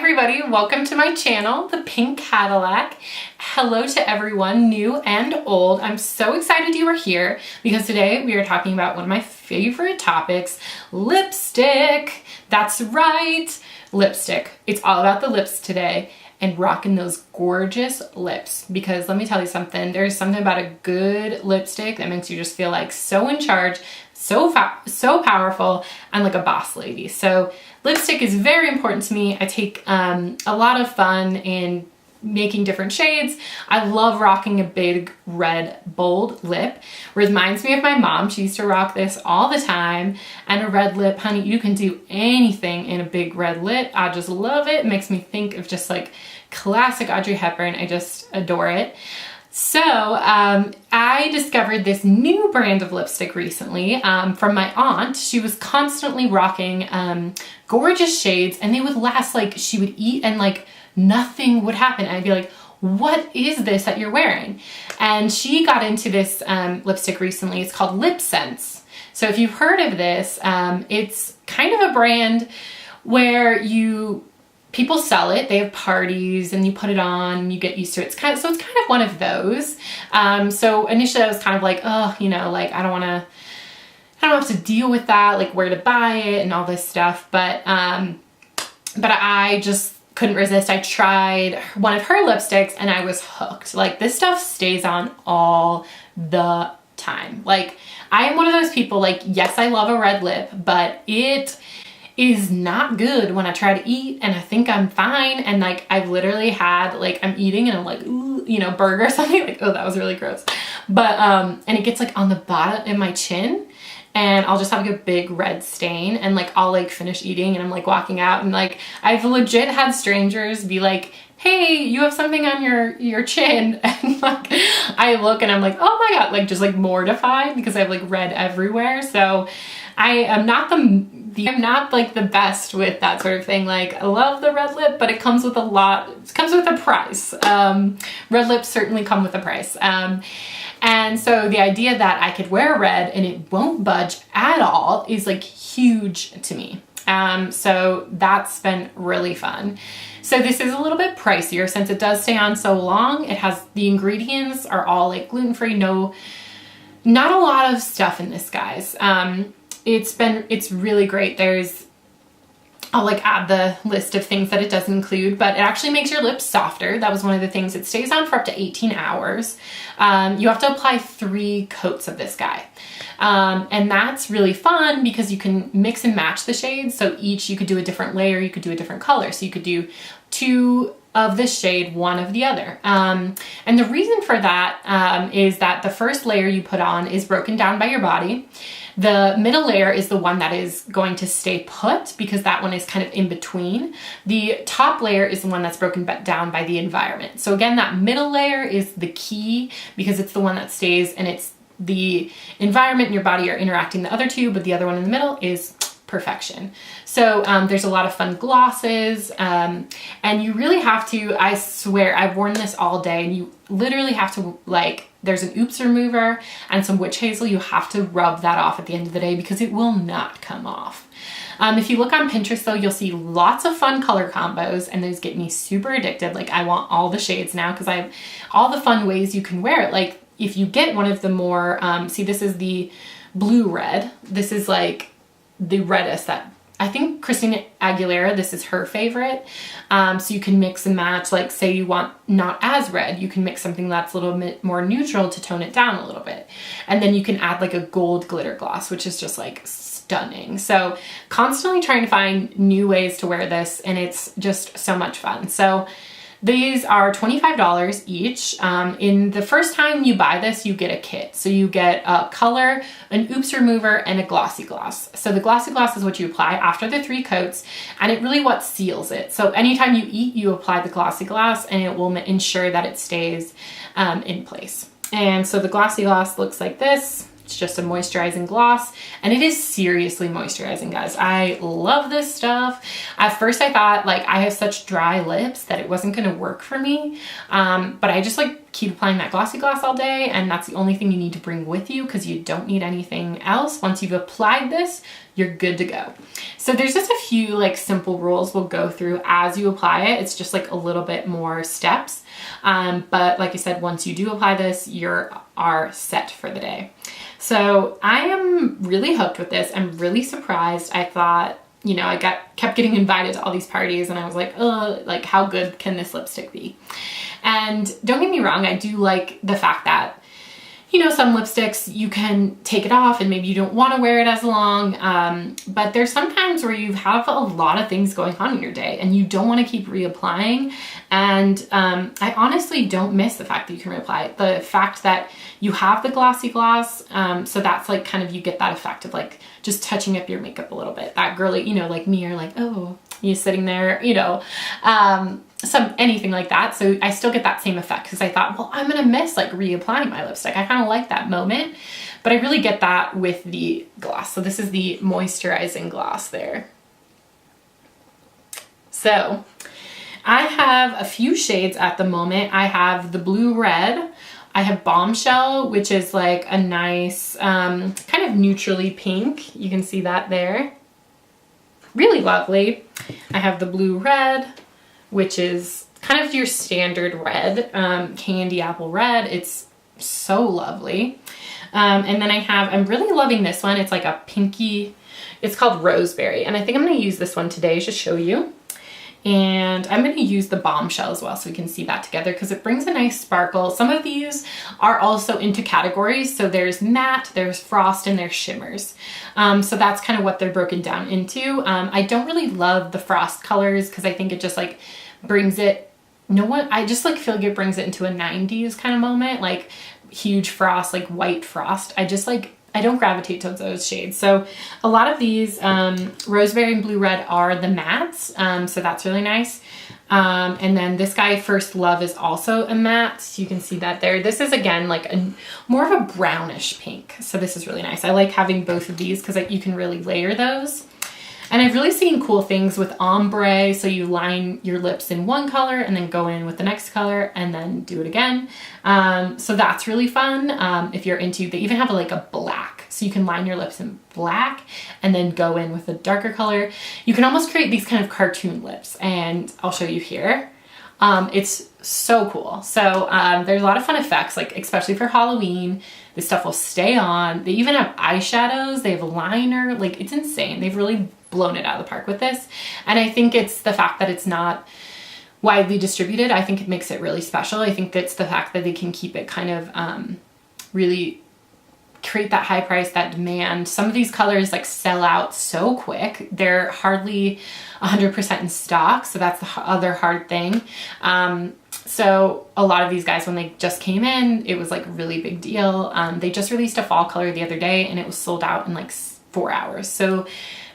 everybody, welcome to my channel, The Pink Cadillac. Hello to everyone, new and old. I'm so excited you are here because today we are talking about one of my favorite topics, lipstick. That's right, lipstick. It's all about the lips today and rocking those gorgeous lips, because let me tell you something, there's something about a good lipstick that makes you just feel like so in charge, so powerful, and like a boss lady. So lipstick is very important to me. I take a lot of fun in making different shades. I love rocking a big red bold lip. Reminds me of my mom. She used to rock this all the time. And a red lip, honey, you can do anything in a big red lip. I just love it. It makes me think of just like classic Audrey Hepburn. I just adore it. So I discovered this new brand of lipstick recently from my aunt. She was constantly rocking gorgeous shades, and they would last, like, she would eat and like nothing would happen. I'd be like, what is this that you're wearing? And she got into this lipstick recently. It's called Lipsense. So if you've heard of this, it's kind of a brand where people sell it. They have parties and you put it on and you get used to it. It's kind of one of those. So initially I was kind of like, oh, you know, like I don't have to deal with that, like where to buy it and all this stuff. But I just couldn't resist. I tried one of her lipsticks and I was hooked. Like, this stuff stays on all the time. Like, I am one of those people, like, yes, I love a red lip, but it is not good when I try to eat and I think I'm fine. And like, I've literally had, like, I'm eating and I'm like, ooh, you know, burger or something, like, oh, that was really gross. But, and it gets like on the bottom of my chin, and I'll just have like a big red stain, and like I'll like finish eating and I'm like walking out, and like I've legit had strangers be like, hey, you have something on your chin, and like I look and I'm like, oh my god, like just like mortified because I have like red everywhere. So I am not I'm not like the best with that sort of thing. Like, I love the red lip, but it comes with a price. Red lips certainly come with a price. And so the idea that I could wear red and it won't budge at all is like huge to me. So that's been really fun. So this is a little bit pricier since it does stay on so long. It has, the ingredients are all like gluten-free, not a lot of stuff in this, guys. It's really great. I'll like add the list of things that it does include, but it actually makes your lips softer. That was one of the things. It stays on for up to 18 hours. You have to apply 3 coats of this guy. And that's really fun because you can mix and match the shades. So you could do a different layer, you could do a different color. So you could do 2 of this shade, 1 of the other. And the reason for that is that the first layer you put on is broken down by your body. The middle layer is the one that is going to stay put because that one is kind of in between. The top layer is the one that's broken down by the environment. So again, that middle layer is the key because it's the one that stays, and it's the environment and your body are interacting the other 2, but the other one in the middle is perfection. So there's a lot of fun glosses, and you really have to, I swear, I've worn this all day, and you literally have to, like, there's an oops remover and some witch hazel. You have to rub that off at the end of the day because it will not come off. If you look on Pinterest though, you'll see lots of fun color combos, and those get me super addicted. Like, I want all the shades now because I have all the fun ways you can wear it. Like, if you get one of the more, see, this is the blue red. This is like the reddest that I think Christina Aguilera, this is her favorite. So you can mix and match, like say you want not as red, you can mix something that's a little bit more neutral to tone it down a little bit. And then you can add like a gold glitter gloss, which is just like stunning. So constantly trying to find new ways to wear this, and it's just so much fun. So these are $25 each. In the first time you buy this, you get a kit. So you get a color, an oops remover, and a glossy gloss. So the glossy gloss is what you apply after the 3 coats, and it really what seals it. So anytime you eat, you apply the glossy gloss, and it will ensure that it stays in place. And so the glossy gloss looks like this. It's just a moisturizing gloss, and it is seriously moisturizing, guys. I love this stuff. At first I thought, like, I have such dry lips that it wasn't gonna work for me, but I just like keep applying that Glossy Glass all day, and that's the only thing you need to bring with you because you don't need anything else. Once you've applied this, you're good to go. So there's just a few like simple rules we'll go through as you apply it. It's just like a little bit more steps. But like I said, once you do apply this, you are set for the day. So I am really hooked with this. I'm really surprised. I thought, you know, I kept getting invited to all these parties and I was like, oh, like how good can this lipstick be? And don't get me wrong, I do like the fact that, you know, some lipsticks you can take it off and maybe you don't want to wear it as long. But there's some times where you have a lot of things going on in your day and you don't want to keep reapplying. And I honestly don't miss the fact that you can reapply. The fact that you have the Glossy Glass, so that's like kind of, you get that effect of like just touching up your makeup a little bit. That girly, you know, like me, are like, oh, you sitting there, you know, anything like that. So I still get that same effect because I thought, well, I'm gonna miss like reapplying my lipstick. I kind of like that moment, but I really get that with the gloss. So this is the moisturizing gloss there. So I have a few shades at the moment. I have the blue red. I have Bombshell, which is like a nice kind of neutrally pink. You can see that there. Really lovely. I have the blue red, which is kind of your standard red, candy apple red. It's so lovely. And then I'm really loving this one. It's like a pinky, it's called Roseberry. And I think I'm gonna use this one today to show you. And I'm gonna use the Bombshell as well so we can see that together because it brings a nice sparkle. Some of these are also into categories. So there's matte, there's frost, and there's shimmers. So that's kind of what they're broken down into. I don't really love the frost colors because I think it just like brings it, I just like feel like it brings it into a 90s kind of moment, like huge frost, like white frost. I don't gravitate towards those shades. So a lot of these Roseberry and Blue Red are the mattes. So that's really nice. And then this guy, First Love, is also a matte. So you can see that there. This is again like more of a brownish pink. So this is really nice. I like having both of these because you can really layer those. And I've really seen cool things with ombre. So you line your lips in one color and then go in with the next color and then do it again. So that's really fun. If you're into, they even have like a black. So you can line your lips in black and then go in with a darker color. You can almost create these kind of cartoon lips, and I'll show you here. It's so cool. So there's a lot of fun effects, like especially for Halloween. This stuff will stay on. They even have eyeshadows. They have a liner. Like, it's insane. They've really blown it out of the park with this. And I think it's the fact that it's not widely distributed. I think it makes it really special. I think that's the fact that they can keep it kind of really create that high price, that demand. Some of these colors like sell out so quick. They're hardly 100% in stock. So that's the other hard thing. So a lot of these guys, when they just came in, it was like a really big deal. They just released a fall color the other day and it was sold out in like 4 hours. So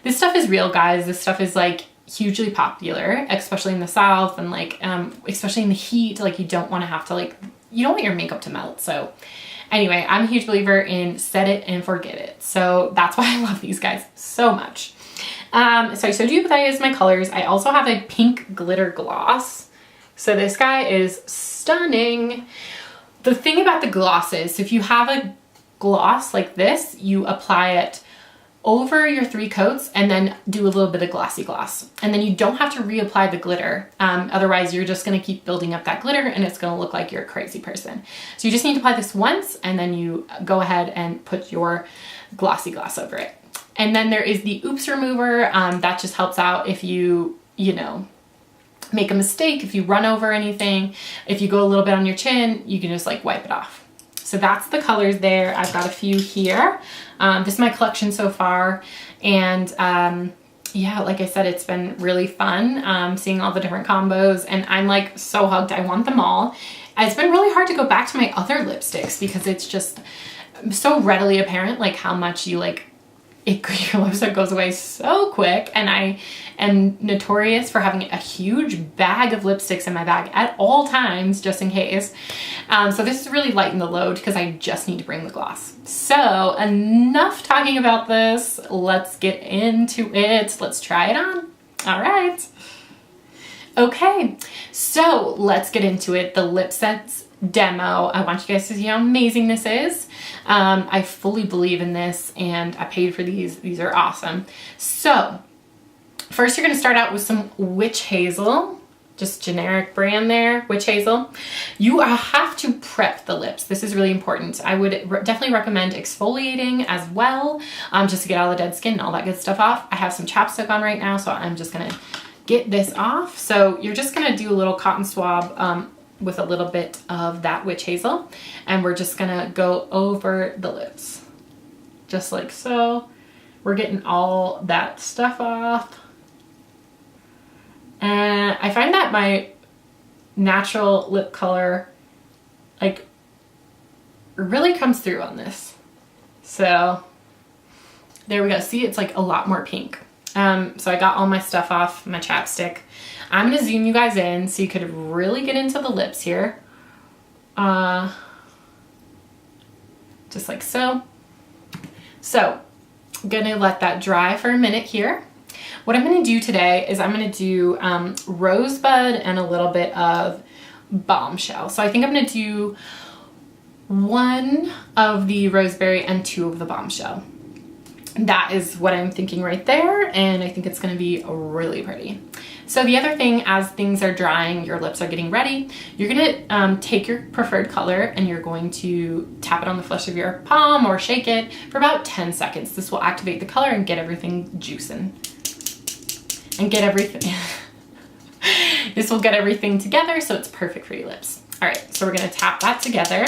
this stuff is real, guys. This stuff is like hugely popular, especially in the South, and like, especially in the heat. Like, you don't want to have to you don't want your makeup to melt. So anyway, I'm a huge believer in set it and forget it. So that's why I love these guys so much. So I showed you that I use my colors. I also have a pink glitter gloss. So this guy is stunning. The thing about the glosses, if you have a gloss like this, you apply it over your 3 coats and then do a little bit of Glossy Glass. And then you don't have to reapply the glitter. Otherwise, you're just gonna keep building up that glitter and it's gonna look like you're a crazy person. So you just need to apply this once and then you go ahead and put your Glossy Glass over it. And then there is the Oops Remover. That just helps out if you know, make a mistake, if you run over anything, if you go a little bit on your chin, you can just like wipe it off. So that's the colors there. I've got a few here. This is my collection so far. And yeah, like I said, it's been really fun seeing all the different combos, and I'm like so hooked. I want them all. It's been really hard to go back to my other lipsticks because it's just so readily apparent like how much you like your lipstick goes away so quick. And I am notorious for having a huge bag of lipsticks in my bag at all times, just in case. So this is really lighten the load because I just need to bring the gloss. So enough talking about this. Let's get into it. Let's try it on. All right. Okay, so let's get into it. The Lipsense demo. I want you guys to see how amazing this is. I fully believe in this and I paid for these. These are awesome. So first you're going to start out with some Witch Hazel. Just generic brand there, Witch Hazel. You have to prep the lips. This is really important. I would definitely recommend exfoliating as well, just to get all the dead skin and all that good stuff off. I have some chapstick on right now, so I'm just gonna get this off. So you're just gonna do a little cotton swab with a little bit of that Witch Hazel, and we're just gonna go over the lips. Just like so. We're getting all that stuff off. And I find that my natural lip color like really comes through on this. So there we go. See, it's like a lot more pink. So I got all my stuff off my chapstick. I'm gonna zoom you guys in so you could really get into the lips here. Just like so. So I'm gonna let that dry for a minute here. What I'm going to do today is I'm going to do Rosebud and a little bit of Bombshell. So I think I'm going to do 1 of the Roseberry and 2 of the Bombshell. That is what I'm thinking right there, and I think it's going to be really pretty. So the other thing, as things are drying, your lips are getting ready, you're going to take your preferred color and you're going to tap it on the flesh of your palm or shake it for about 10 seconds. This will activate the color and get everything juicing. And get everything, this will get everything together so it's perfect for your lips. All right, so we're gonna tap that together.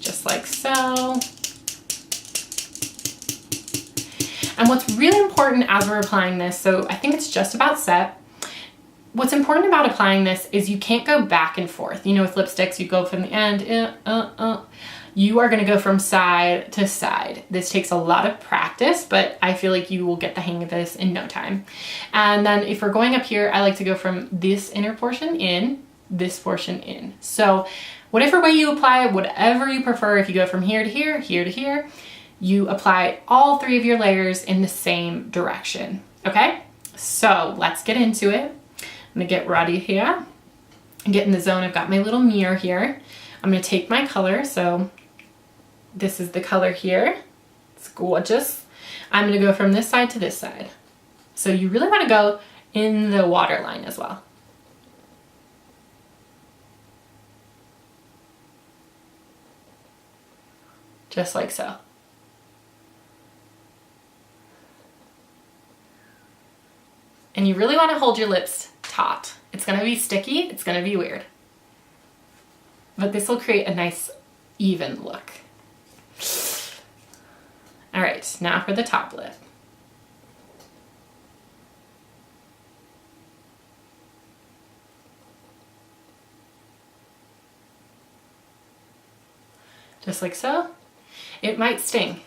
Just like so. And what's really important as we're applying this, so I think it's just about set. What's important about applying this is you can't go back and forth. You know, with lipsticks, you go from the end, You are going to go from side to side. This takes a lot of practice, but I feel like you will get the hang of this in no time. And then if we're going up here, I like to go from this inner portion in, this portion in. So whatever way you apply it, whatever you prefer, if you go from here to here, here to here, you apply all 3 of your layers in the same direction. Okay? So let's get into it. I'm going to get ready here and get in the zone. I've got my little mirror here. I'm going to take my color. So this is the color here. It's gorgeous. I'm going to go from this side to this side. So you really want to go in the waterline as well. Just like so. And you really want to hold your lips taut. It's going to be sticky. It's going to be weird. But this will create a nice even look. All right, now for the top lip. Just like so. It might sting,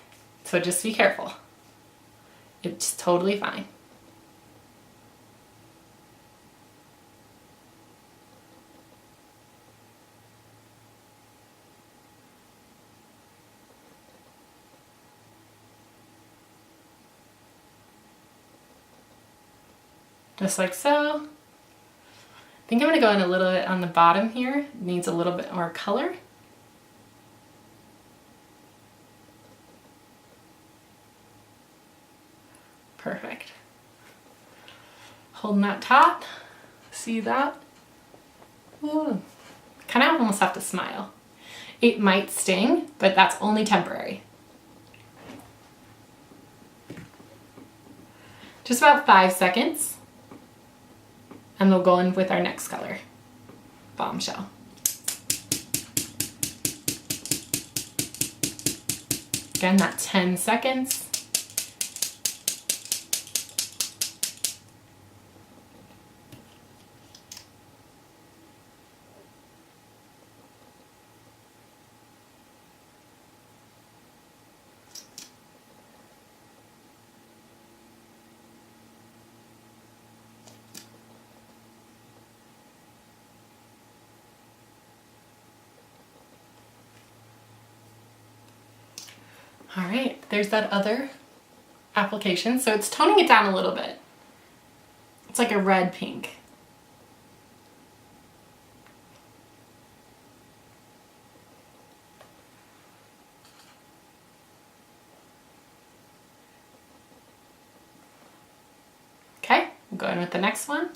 so just be careful. It's totally fine. Just like so. I think I'm going to go in a little bit on the bottom here. It needs a little bit more color. Perfect. Holding that taut. See that? Ooh. Kind of almost have to smile. It might sting, but that's only temporary. Just about 5 seconds. And we'll go in with our next color, Bombshell. Again, that 10 seconds. All right, there's that other application. So it's toning it down a little bit. It's like a red pink. Okay, we'll go in with the next one.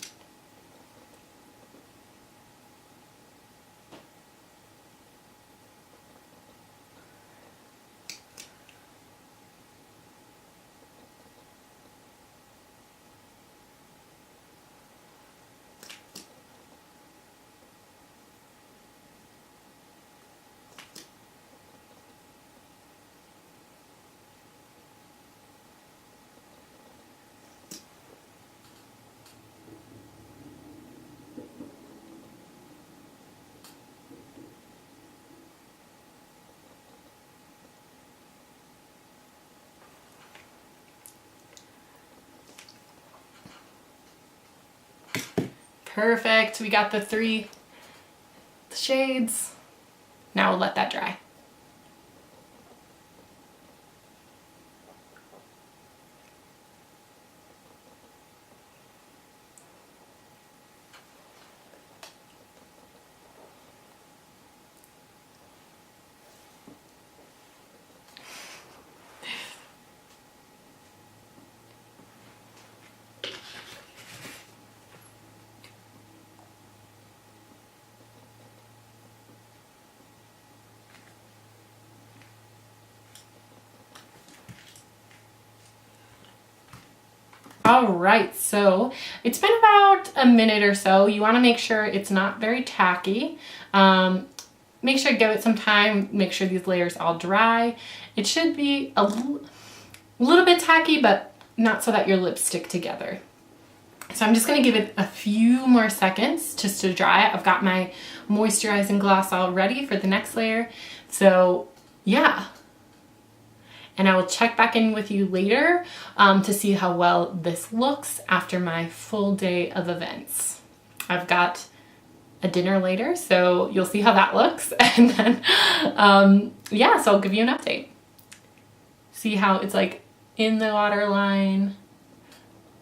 Perfect. We got the 3 shades. Now we'll let that dry. All right, so it's been about a minute or so. You want to make sure it's not very tacky. Make sure to give it some time. Make sure these layers all dry. It should be a little bit tacky, but not so that your lips stick together. So I'm just going to give it a few more seconds just to dry. I've got my moisturizing gloss all ready for the next layer. So yeah. And I will check back in with you later to see how well this looks after my full day of events. I've got a dinner later, so you'll see how that looks. And then, yeah, so I'll give you an update. See how it's like in the waterline,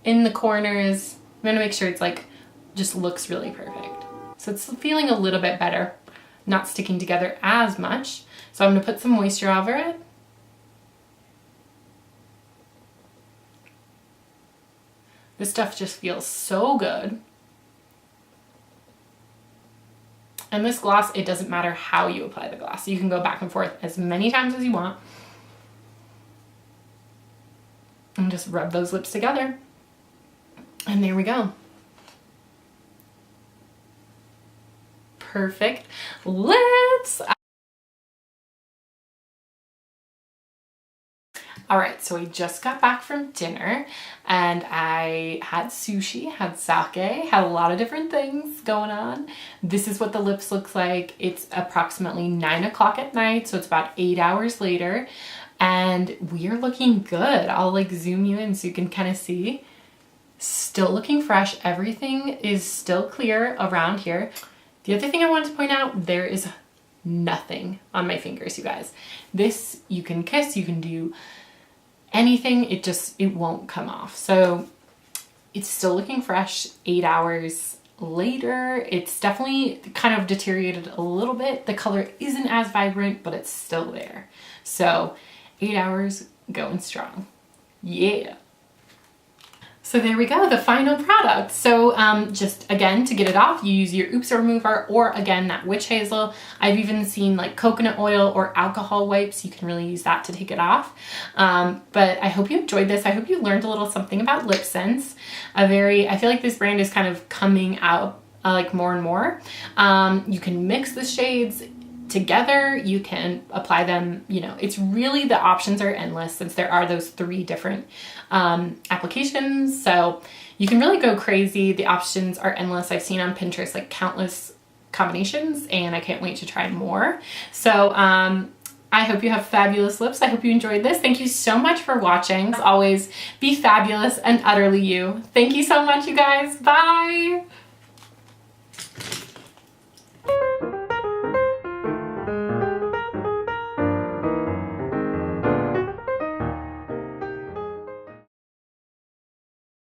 in the corners. I'm gonna make sure it's like, just looks really perfect. So it's feeling a little bit better, not sticking together as much. So I'm gonna put some moisture over it. This stuff just feels so good. And this gloss, it doesn't matter how you apply the gloss. You can go back and forth as many times as you want. And just rub those lips together. And there we go. Perfect lips. All right, so we just got back from dinner and I had sushi, had sake, had a lot of different things going on. This is what the lips looks like. It's approximately 9 o'clock at night, so it's about 8 hours later, and we are looking good. I'll like zoom you in so you can kind of see. Still looking fresh. Everything is still clear around here. The other thing I wanted to point out, there is nothing on my fingers, you guys. This, you can kiss, you can do anything, it won't come off. So it's still looking fresh 8 hours later. It's definitely kind of deteriorated a little bit. The color isn't as vibrant, but it's still there. So 8 hours going strong. Yeah. So there we go, the final product. So just again, to get it off, you use your Oops remover or again, that witch hazel. I've even seen like coconut oil or alcohol wipes. You can really use that to take it off. But I hope you enjoyed this. I hope you learned a little something about Lipsense. I feel like this brand is kind of coming out like more and more. You can mix the shades together, you can apply them, you know, it's really, the options are endless since there are those 3 different applications. So you can really go crazy. The options are endless. I've seen on Pinterest like countless combinations and I can't wait to try more. So I hope you have fabulous lips. I hope you enjoyed this. Thank you so much for watching. As always, be fabulous and utterly you. Thank you so much, you guys. Bye.